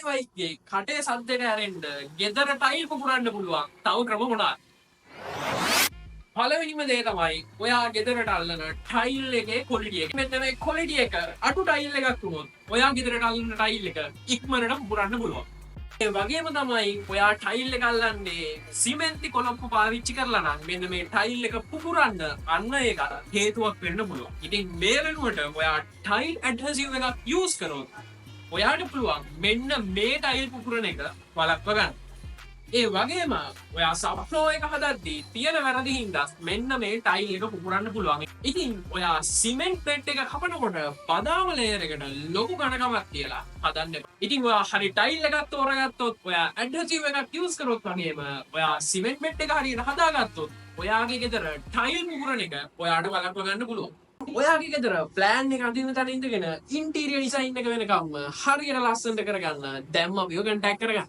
වයිගේ කටේ සද්දෙට ඇරෙන්න ගෙදර ටයිල් පුපුරන්න පුළුවන් තව ක්‍රම මොනවාද? පළවෙනිම දේ තමයි ඔයා ගෙදරට අල්ලන ටයිල් එකේ ක්වොලිටි එක. මෙන්න මේ ක්වොලිටි එක අටු ටයිල් එකක් වුණොත් ඔයා ගෙදරට අල්ලන ටයිල් එක ඉක්මනට පුපුරන්න පුළුවන්. ඒ වගේම තමයි ඔයා ටයිල් එක අල්ලන්නේ සිමෙන්ති කොළඹ පාවිච්චි කරලා නම් මෙන්න මේ ටයිල් එක පුපුරන්න අන්න ඒක හේතුවක් වෙන්න පුළුවන්. ඉතින් මේ වෙනුවට ඔයා ටයිල් ඇඩ්හෙසිව් එකක් යූස් කරොත් ඔයාට පුළුවන් මෙන්න මේ ටයිල් පුපුරන එක වළක්ව ගන්න. ඒ වගේම ඔයා සබ්ෆ්ලෝ එක හදද්දී තියෙන වැරදි හින්දා මෙන්න මේ ටයිල් එක පුපුරන්න පුළුවන්. ඉතින් ඔයා සිමෙන්ට් බෙඩ් එක කපනකොට බදාම ලේයර් එකට ලොකු ඝනකමක් තියලා හදන්න. ඉතින් ඔයා හරි ටයිල් එකක් තෝරගත්තොත් ඔයා ඇඩ්හෙසිව් එකක් යූස් කරොත් වගේම ඔයා සිමෙන්ට් බෙඩ් එක හරියට හදාගත්තොත් ඔයාගේ ගෙදර ටයිල් පුපුරන එක ඔයාට වළක්ව ගන්න පුළුවන්. ඔයාගේ ගෙදර ප්ලෑන් එක අඳින තැන ඉඳගෙන ඉන්ටීරියර් ඩිසයින් එක වෙනකම් හරියට ලස්සනට කරගන්න දැම්ම අපි ඔය කන්ටැක්ට් කරගන්න.